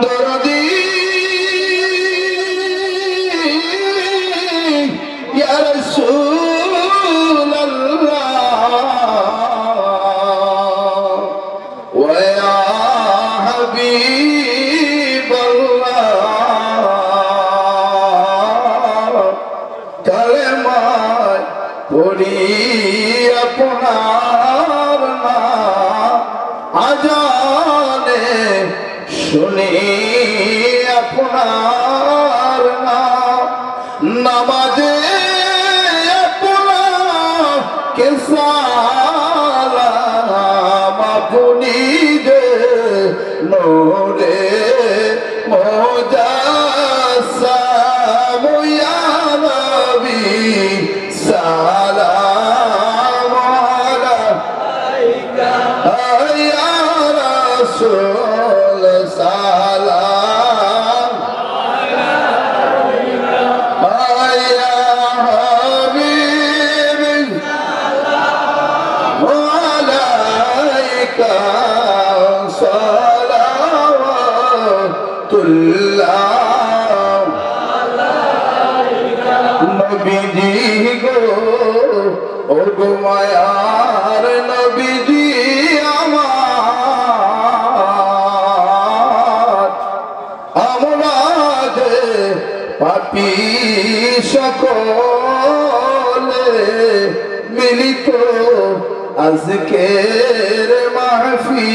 দরদি ইয়া রাসূলুল্লাহ ওয়া ইয়া হাবিবাল্লাহ কালেমা পড়ি আপনার নাম আজানে শুনি আপনার নাম নামাজে আপনাকে সালাম আপনি যে নূরে মুজাসসাম ইয়া নবী সালাম আলাইকা ইয়া রাসূল সালাম আলাইকা ইয়া হাবিবি সালাম আলাইকা সালাওয়াতুল্লাহ আলাইকা নবীজি গো ও গো মায়ার নবীজি আমার আমরা যে পাপী সকলে মিলিত আজকের মাহফিলে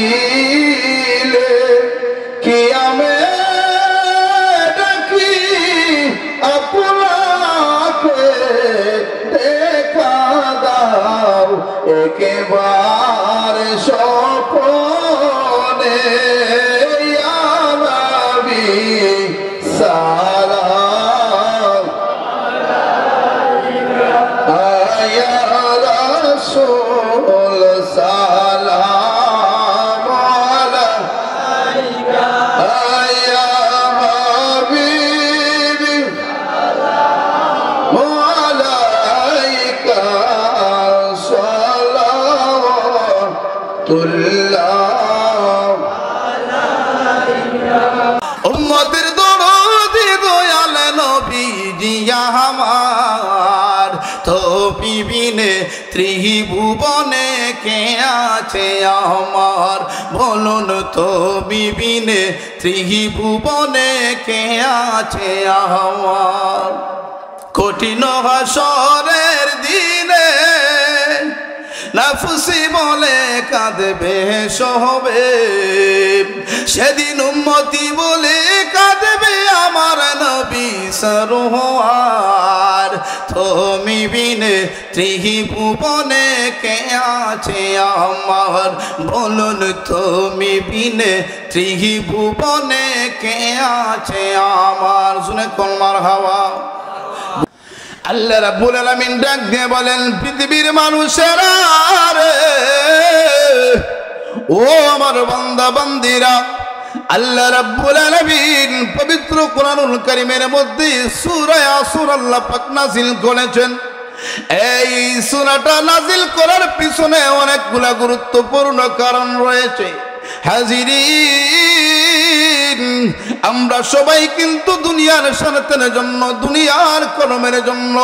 কিয়ামে ডাকি আপনাকে দেখা দাও একেবারে স্বপনে ইয়া নবী সালাম আলাইকা ইয়া রাসূল সালাম আলাইকা ইয়া হাবিবি সালাম আলাইকা সালাওয়াতুল্লাহ আলাইকা উম্মতের দরদি দয়াল নবীজি আমার তুমি বিনে ত্রিভুবনে কে আছে আমার বলুন তুমি বিনে ত্রিভুবনে কে আছে আমার কঠিন হাসরের দিনে নাফসি বলে কাঁদবে সহবে সেদিন উম্মতি বলে কাঁদবে আমার নবী সরোয়ার তুমি বিনে ত্রিভুবনে কে আছে আমার বলুন তুমি বিনে ত্রিভুবনে কে আছে আমার শুনে কোন মারহাবা আল্লাহ রাব্বুল আলামিন ডাক দিয়ে বলেন পৃথিবীর মানুষেরা রে ও আমার বান্দা বান্দিরা আল্লাহ রাব্বুল আলামিন পবিত্র কোরআনুল কারীমের মধ্যে সূরা আসর আল্লাহ পাক নাযিল করেছেন এই সূরাটা নাযিল করার পিছনে অনেকগুলা গুরুত্বপূর্ণ কারণ রয়েছে হাজিরিন আমরা সবাই কিন্তু দুনিয়ার স্বার্থের জন্য দুনিয়ার কর্মের জন্য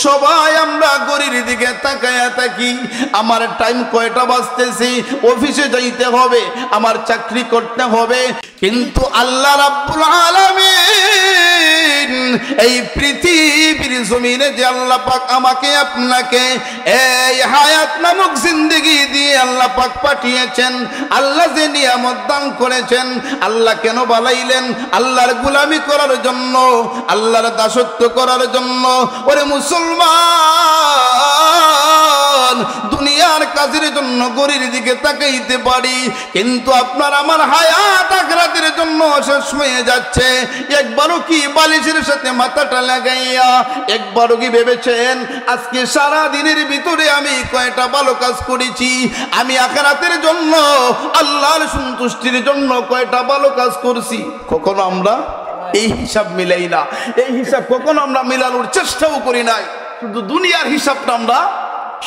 সবাই আমরা গড়ির দিকে তাকায়া থাকি আমার টাইম কয়টা বাজতেছি অফিসে যাইতে হবে আমার চাকরি করতে হবে কিন্তু আল্লাহ রাব্বুল আলামিন এই পৃথিবীর জমিনে যে আল্লাহ পাক আমাকে আপনাকে এই হায়াত নামক জিন্দেগি দিয়ে আল্লাহ পাক পাঠিয়েছেন আল্লাহ যে নিয়ামত দান করেছেন আল্লাহ কেন বানাইলেন আল্লাহর গোলামি করার জন্য আল্লাহর দাসত্ব করার জন্য ওরে মুসলমান দুনিয়ার কাজের জন্য গরির দিকে তাকাইতে পারি কিন্তু আপনার আমার হায়াত আখিরাতের জন্য শেষ হয়ে যাচ্ছে একবারও কি বালিশের সাথে মাথাটা লাগাইয়া একবারও কি ভেবেছেন আজকে সারা দিনের ভিতরে আমি কয়টা ভালো কাজ করেছি আমি আখিরাতের জন্য আল্লাহর সন্তুষ্টির জন্য কয়টা ভালো কাজ করছি কখনো আমরা এই হিসাব মিলাই না এই হিসাব কখনো আমরা মিলানোর চেষ্টাও করি নাই শুধু দুনিয়ার হিসাবটা আমরা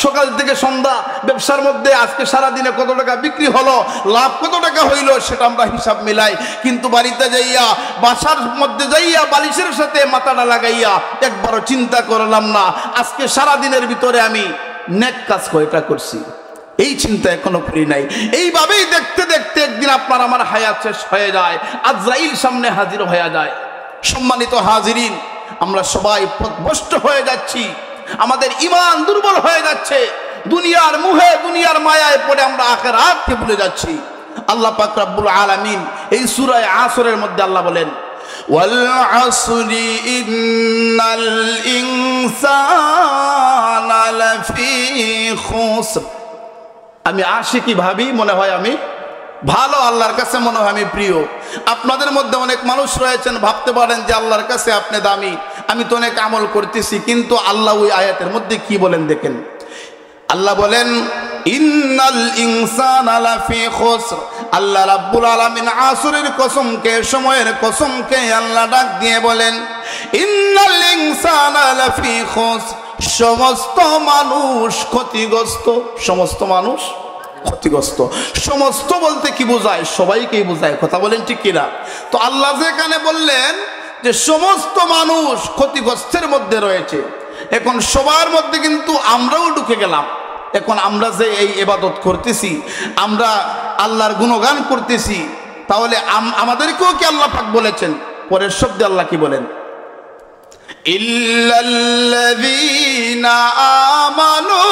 সকাল থেকে সন্ধ্যা ব্যবসার মধ্যে আজকে সারাদিনে কত টাকা বিক্রি হলো, লাভ কত টাকা হইল, সেটা আমরা হিসাব মিলাই। কিন্তু বাড়িতে যাইয়া, বাসার মধ্যে যাইয়া বালিশের সাথে মাথাটা লাগাইয়া একবারও চিন্তা করলাম না আজকে সারাদিনের ভিতরে আমি নেক কাজ কয়টা করছি, এই চিন্তা এখনো করি নাই। এইভাবেই দেখতে দেখতে একদিন আপনার আমার হায়াত শেষ হয়ে যায়, আজরাইল সামনে হাজির হয়ে যায়। সম্মানিত হাজিরিন, আমরা সবাই পথভ্রষ্ট হয়ে যাচ্ছি, আমাদের ঈমান দুর্বল হয়ে যাচ্ছে, দুনিয়ার মুহে দুনিয়ার মায়ায় পড়ে আমরা আখিরাতকে ভুলে যাচ্ছি। আল্লাহ পাক রব্বুল আলামিন এই সূরা আসরের মধ্যে আল্লাহ বলেন, ওয়াল আসরি ইন্নাল ইনসানা লাফি খুসর। আমি আশিকি ভাবি, মনে হয় আমি ভালো, আল্লাহর কাছে মনে হয় আমি প্রিয়। আপনাদের মধ্যে অনেক মানুষ রয়েছেন ভাবতে পারেন যে আল্লাহর কাছে আপনি দামি, আমি তো অনেক আমল করতেছি। কিন্তু আল্লাহ ওই আয়াতের মধ্যে কি বলেন দেখেন, আল্লাহ বলেন ইন্নাল ইনসানা লাফি খুসর। আল্লাহ রাব্বুল আলামিন আসরের কসমকে, সময়ের কসমকে আল্লাহ ডাক দিয়ে বলেন ইন্নাল ইনসানা লাফি খুসর, সমস্ত মানুষ ক্ষতিগ্রস্ত, সমস্ত মানুষ ক্ষতিগ্রস্ত। সমস্ত বলতে কি বোঝায়? সবাইকেই বোঝায়, কথা বলেন ঠিক কিনা? তো আল্লাহ যেখানে বললেন যে সমস্ত মানুষ ক্ষতিগ্রস্তের মধ্যে রয়েছে, এখন সবার মধ্যে কিন্তু আমরাও ঢুকে গেলাম। এখন আমরা যে এই ইবাদত করতেছি, আমরা আল্লাহর গুণগান করতেছি, তাহলে আমাদেরকেও কি আল্লাহ পাক বলেছেন? পরের শব্দে আল্লাহ কি বলেন, ইল্লাল্লাযীনা আমানু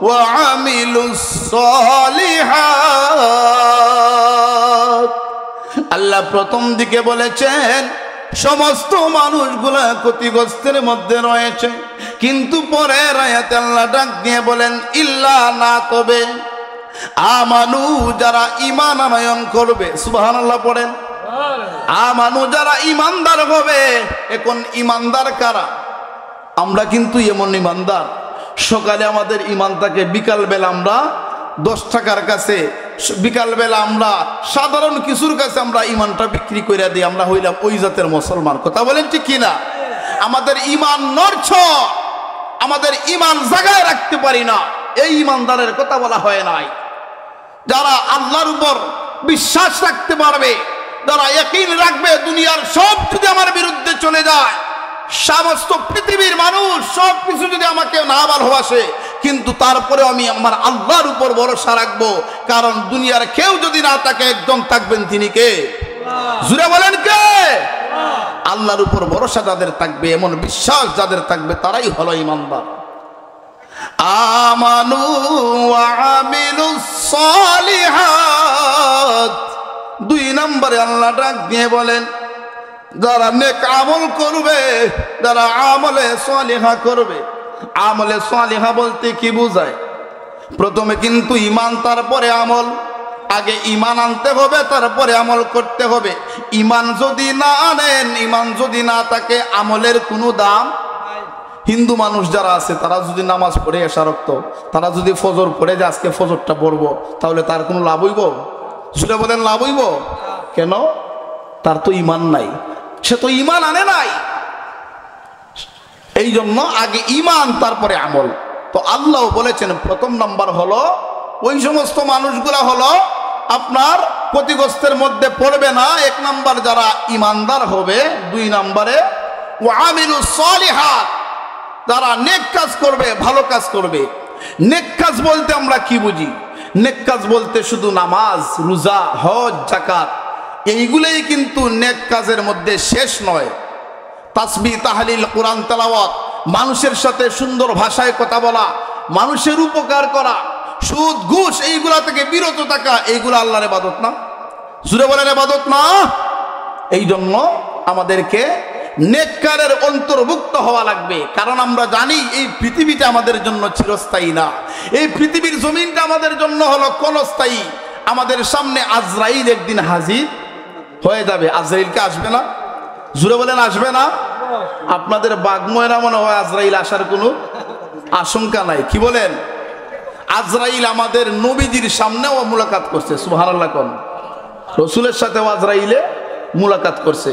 ওয়া আমিলুস সালিহাত। আল্লাহ প্রথম দিকে বলেছেন সমস্ত মানুষগুলা ক্ষতিগ্রস্তের মধ্যে রয়েছে, কিন্তু পরের আয়াতে আল্লাহ ডাক দিয়ে বলেন ইল্লা, না তবে, আমানু, যারা ঈমান আনয়ন করবে। সুবহানাল্লাহ পড়েন। আমানু, যারা ঈমানদার হবে। এখন ঈমানদার কারা? আমরা কিন্তু এমন ঈমানদার, সকালে আমাদের ঈমান থাকে, বিকালবেলা আমরা 10 টাকার কাছে, বিকালবেলা আমরা সাধারণ কিছুর কাছে আমরা ঈমানটা বিক্রি করে দিই। আমরা হইলাম ওই জাতের মুসলমান, কথা বলেন ঠিক কিনা? আমাদের ঈমান নড়ছড়, আমাদের ঈমান জাগায় রাখতে পারি না, এই ঈমানদারের কথা বলা হয় নাই। যারা আল্লাহর উপর বিশ্বাস রাখতে পারবে, যারা ইয়াকিন রাখবে দুনিয়ার সব যদি আমার বিরুদ্ধে চলে যায়, সমস্ত পৃথিবীর মানুষ সব কিছু যদি আমাকে না ভালোবাসে, কিন্তু তারপরে আমি আমার আল্লাহর উপর ভরসা রাখবো। কারণ দুনিয়ার কেউ যদি না থাকে, একজন থাকবেন, তিনি কে? জুড়ে বলেন কে? আল্লাহর উপর ভরসা যাদের থাকবে, এমন বিশ্বাস যাদের থাকবে, তারাই হলো ঈমানদার। আমানু ওয়া আমিলুস সালিহাত। 2 নম্বরে আল্লাহ ডাক দিয়ে বলেন যারা নেক আমল করবে, যারা আমলে সালিহা করবে। আমলে সালিহা বলতে কি বোঝায়? প্রথমে কিন্তু ঈমান, তারপরে আমল। আগে ঈমান আনতে হবে, তারপরে আমল করতে হবে। ঈমান যদি না আনেন, ঈমান যদি না থাকে, আমলের কোনো দাম। হিন্দু মানুষ যারা আছে, তারা যদি নামাজ পড়ে এশা রক্ত, তারা যদি ফজর পড়ে যে আজকে ফজরটা পড়বো, তাহলে তার কোনো লাভ হইব? সেটা বলেন লাভ হইব? কেন? তার তো ঈমান নাই, সে তো ঈমান আনে নাই। এই জন্য আগে ঈমান, তারপরে আমল। তো আল্লাহ বলেছেন প্রথম নাম্বার হলো ওই সমস্ত মানুষগুলা হলো আপনার ক্ষতিগ্রস্তের মধ্যে পড়বে না। 1 নাম্বার যারা ঈমানদার হবে। 2 নম্বরে ওয়া আমিলুস সালিহাত, যারা নেক কাজ করবে, ভালো কাজ করবে। নেক কাজ বলতে আমরা কি বুঝি? নেক কাজ বলতে শুধু নামাজ, রোজা, হজ, যাকাত, এইগুলোই কিন্তু নেক কাজের মধ্যে শেষ নয়। তাসবিহ, তাহলিল, কোরআন তেলাওয়াত, মানুষের সাথে সুন্দর ভাষায় কথা বলা, মানুষের উপকার করা, সুদ ঘুষ এইগুলা থেকে বিরত থাকা, এইগুলা আল্লাহর ইবাদত না? জুড়ে বলেন ইবাদত না? এই জন্য আমাদেরকে নেককারের অন্তর্ভুক্ত হওয়া লাগবে। কারণ আমরা জানি এই পৃথিবীটা আমাদের জন্য চিরস্থায়ী না, এই পৃথিবীর জমিনটা আমাদের জন্য হলো ক্ষণস্থায়ী। আমাদের সামনে আজরাইল একদিন হাজির হয়ে যাবে। আজরাইলকে আসবে না? জুড়ে বলেন আসবে না? আপনাদের বাগময়রা মনে হয় আজরাইল আসার কোনো আশঙ্কা নাই, কি বলেন? আজরাইল আমাদের নবীজির সামনেও মুলাকাত করছে। সুবহানাল্লাহ। কোন রসুলের সাথেও আজরাইলে মুলাকাত করছে।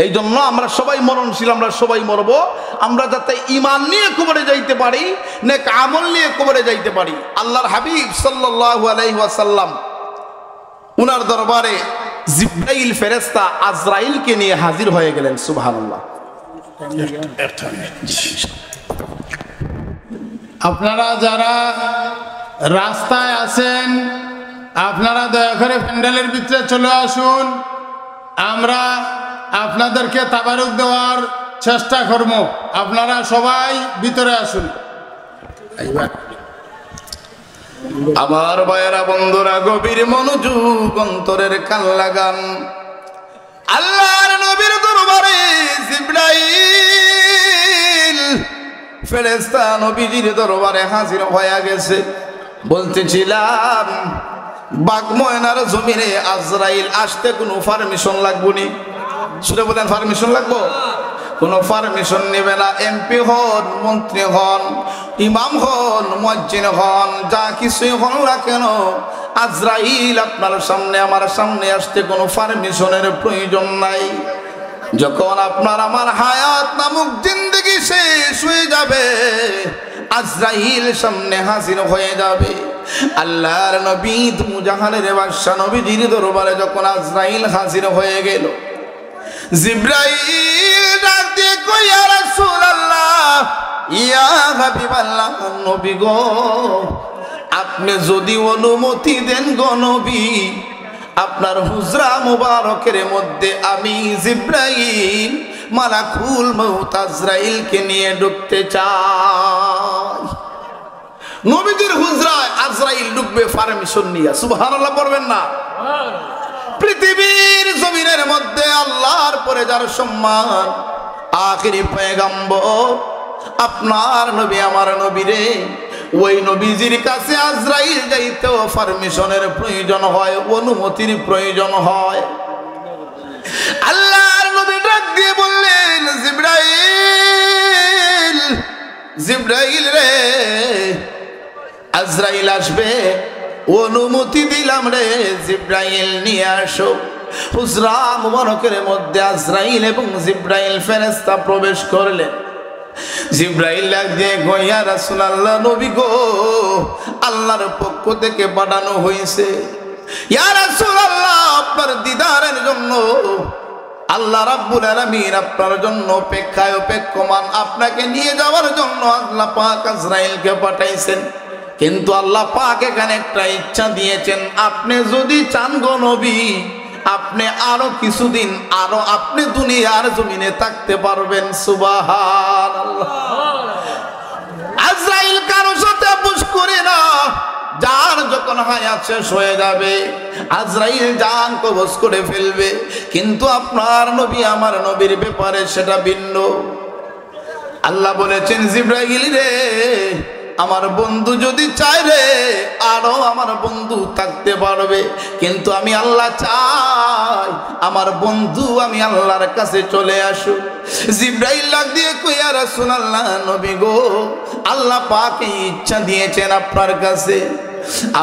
এই জন্য আমরা সবাই মরণশীল, আমরা সবাই মরবো। আমরা যাতে ঈমান নিয়ে কবরে যাইতে পারি, নেক আমল নিয়ে কবরে যাইতে পারি। আল্লাহর হাবিব সাল্লাল্লাহু আলাইহি ওয়াসাল্লাম উনার দরবারে জিবরাইল ফেরেশতা আজরাইলকে নিয়ে হাজির হয়ে গেলেন। সুবহানাল্লাহ। আপনারা যারা রাস্তায় আছেন আপনারা দয়া করে প্যান্ডেলের ভিতরে চলে আসুন, আমরা আপনাদেরকে তাবারুক দেওয়ার চেষ্টা করব। আপনারা সবাই ভিতরে আসুন। আমার ভাইয়েরা, বন্ধুরা, গভীর মনোযোগ, অন্তরের কান লাগান। আল্লাহর নবীর দরবারে জিবরাইল ফেরেশতা নবীজির দরবারে হাজির হয়ে গেছে। বলতেছিলাম বাগময়নার জমিনে আজরাইল আসতে কোনো পারমিশন লাগবনি? শুনে বলেন, পারমিশন লাগবো? কোনো পারমিশন নেবে না। এমপি হন, মন্ত্রী হন, ইমাম হন, মুয়াজ্জিন হন, যা কিছুই হন না কেন, আজরাইল আপনার সামনে আমার সামনে আসতে কোনো পারমিশনের প্রয়োজন নাই। যখন আপনার আমার হায়াত নামক জিন্দেগি শেষ হয়ে যাবে, আজরাইল সামনে হাজির হয়ে যাবে। আল্লাহর নবী দুজাহানের বাদশা নবীজির দরবারে যখন আজরাইল হাজির হয়ে গেল, জিবরাইল ডাক দিয়ে কই, ইয়া রাসূলুল্লাহ, ইয়া হাবিবাল্লাহ, নবী গো, আপনি যদি অনুমতি দেন গো নবী, আপনার হুজরা মুবারকের মধ্যে আমি জিবরাইল মালাকুল মউত আজরাইলকে নিয়ে ঢুকতে চাই। নবীজির হুজরায় আজরাইল ঢুকবে পারমিশন নিয়ে। সুবহানাল্লাহ পড়বেন না? পৃথিবীর জমিনের মধ্যে আল্লাহর পরে যার সম্মান, আখিরি পয়গম্বর আপনার নবী আমার নবী রে, ওই নবীজির কাছে আজরাইল যাইতেও পারমিশনের প্রয়োজন হয়, অনুমতির প্রয়োজন হয়। আল্লাহর নবী ডাক দিয়ে বললেন, জিবরাইল, জিবরাইল রে, আজরাইল আসবে, অনুমতি দিলাম রে, জিবরাইল নিয়ে আসো। হুজরা মুবারকের মধ্যে আজরাইল এবং জিবরাইল ফেরেশতা প্রবেশ করলেন। জিবরাইল ডাক দিয়ে কই, ইয়া রাসূলুল্লাহ, নবী গো, আল্লাহর পক্ষ থেকে পাঠানো হয়েছে। ইয়া রাসূলুল্লাহ, আপনার দিদারের জন্য আল্লাহ রাব্বুল আলামিন আপনার জন্য অপেক্ষায় অপেক্ষমান, আপনাকে নিয়ে যাওয়ার জন্য আল্লাহ পাক আজরাইলকে পাঠাইছেন। কিন্তু আল্লাহ পাক এখানে একটা ইচ্ছা দিয়েছেন, আপনি যদি চান গো নবী, আপনি আরো কিছুদিন আরো আপনি দুনিয়ার জমিনে থাকতে পারবেন। সুবহানাল্লাহ। আজরাইল কারো সাথে আপোষ করে না। যার যখন হায়াত শেষ হয়ে যাবে, আজরাইল জান কবজ করে ফেলবে। কিন্তু আপনার নবী আমার নবীর ব্যাপারে সেটা ভিন্ন। আল্লাহ বলেছেন, জিবরাইল রে, আমার বন্ধু যদি চায় রে, আরো আমার বন্ধু থাকতে পারবে। কিন্তু আমি আল্লাহ চাই আমার বন্ধু আমি আল্লাহর কাছে চলে আসুক। জিবরাইল ডাক দিয়ে কই, ইয়া রাসূলুল্লাহ, নবী গো, আল্লাহ পাক এই ইচ্ছা দিয়েছেন আপনার কাছে।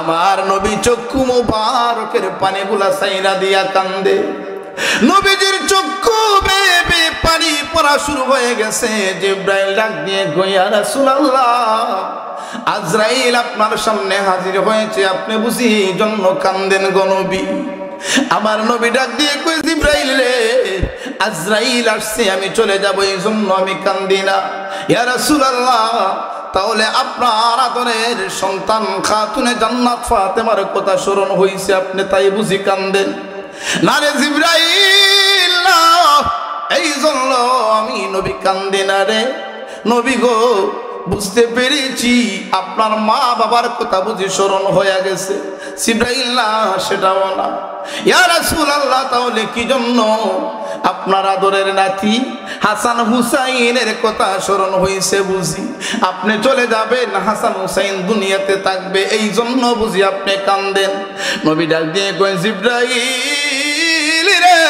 আমার নবী চক্ষু মুবারকের পানিগুলা সাইরা দিয়া কান্দে। নবীজির চক্ষু বেয়ে বেয়ে পানি পড়া শুরু হয়ে গেছে। জিবরাইল ডাক দিয়ে কই, ইয়া রাসূলুল্লাহ, আজরাইল আপনার সামনে হাজির হয়েছে, আপনি বুঝি এই জন্য কান্দেন গো নবী? আমার নবী ডাক দিয়ে কই, জিবরাইল রে, আজরাইল আসছে, আমি চলে যাব, এই জন্য আমি কান্দি না। ইয়া রাসূলুল্লাহ, তাহলে আপনার আদরের সন্তান খাতুনে জান্নাত ফাতেমার কথা স্মরণ হইছে, আপনি তাই বুঝি কান্দেন? না রে জিবরাইল, না, এই জন্য আমি নবী কান্দি না রে। নবী গো, বুঝতে পেরেছি আপনার মা বাবার কথা বুঝি স্মরণ হয়ে গেছে। জিবরাইল না, সেটাও না। ইয়া রাসূলুল্লাহ, তাহলে কি জন্য আপনার আদরের নাতি হাসান হুসাইনের কথা স্মরণ হয়েছে বুঝি? আপনি চলে যাবেন, হাসান হুসাইন দুনিয়াতে থাকবে, এই জন্য বুঝি আপনি কান্দেন? নবী ডাক দিয়ে কই, জিবরাইল রে,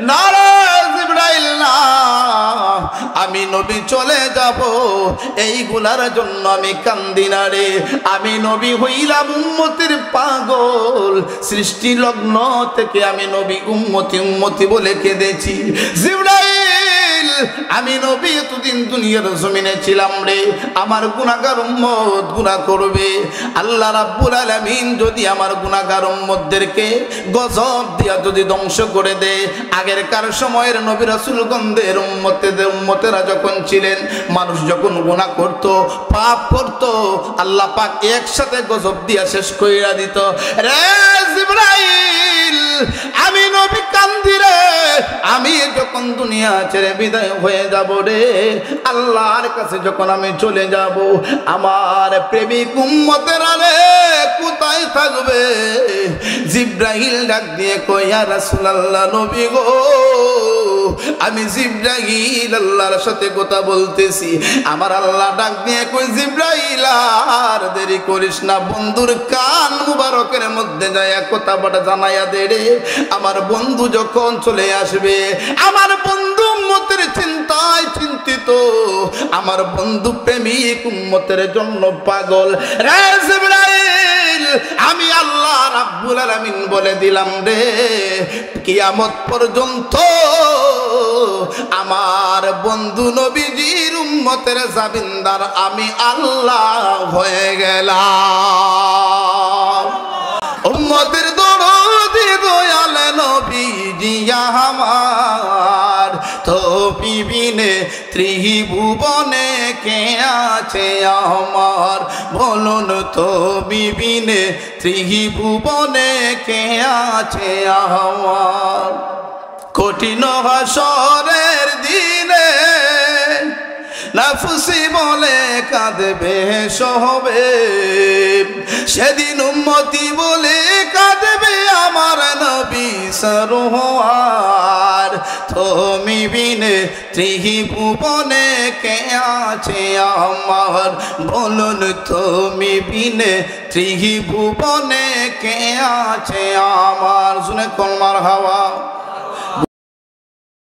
না রে জিবরাইল না, আমি আমি নবী চলে যাব এইগুলার জন্য আমি কান্দি না রে। আমি নবী হইলাম উম্মতের পাগল, সৃষ্টি লগ্ন থেকে আমি নবী উম্মতি উম্মতি বলে কেঁদেছি। জিবরাইল আমি নবী এতদিন দুনিয়ার জমিনে ছিলাম রে, আমার গুনাহগার উম্মত গুনাহ করবে, আল্লাহ রাব্বুল আলামিন যদি আমার গুনাহগার উম্মতদেরকে গজব দিয়া যদি ধ্বংস করে দেয়। আগেরকার সময়ের নবী রাসূলগণদের উম্মতেরা যখন ছিলেন, মানুষ যখন গুনাহ করত, পাপ করত, আল্লাহ পাক একসাথে গজব দিয়া শেষ কইরা দিত। রে জিবরাইল আমি নবী কান্দি রে, আমি যখন দুনিয়া ছেড়ে বিদায় হয়ে যাব রে, আল্লাহর কাছে যখন আমি চলে যাব, আমার প্রেমিক উম্মতেরা রে কোথায় থাকবে? জিবরাইল ডাক দিয়ে কয় ইয়া রাসূলুল্লাহ নবী গো, আমি জিবরাইল আল্লাহর সাথে কথা বলতেছি। আমার আল্লাহ ডাক দিয়ে কই জিবরাইল আর দেরি করিস না, বন্ধুর কান মুবারকের মধ্যে যায় কথা বড় জানাইয়া দে রে। আমার বন্ধু যখন চলে আসবে, আমার বন্ধু উম্মতের চিন্তায় চিন্তিত, আমার বন্ধু প্রেমিক উম্মতের জন্য পাগল রে জিবরাইল, আমি আল্লাহ রাব্বুল আলামিন বলে দিলাম রে, কিয়ামত পর্যন্ত আমার বন্ধু নবীজির উম্মতের জামিনদার আমি আল্লাহ হয়ে গেলাম। উম্মতের দরদি দয়াল নবীজি আমার, তো বিবিনে ত্রিভুবনে কে আছে আমার, বলুন তো বিবিনে ত্রিভুবনে কে আছে আমার। কঠিন হাসরের দিনে নাফসি বলে কাঁদবে সহবে, সেদিন উম্মতি বলে কাঁদবে আমার নবী সরোয়ার, তুমি বিনে ত্রিভুবনে কে আছে আমার, বলুন তুমি বিনে ত্রিভুবনে কে আছে আমার। শুনে কোন মারহাবা।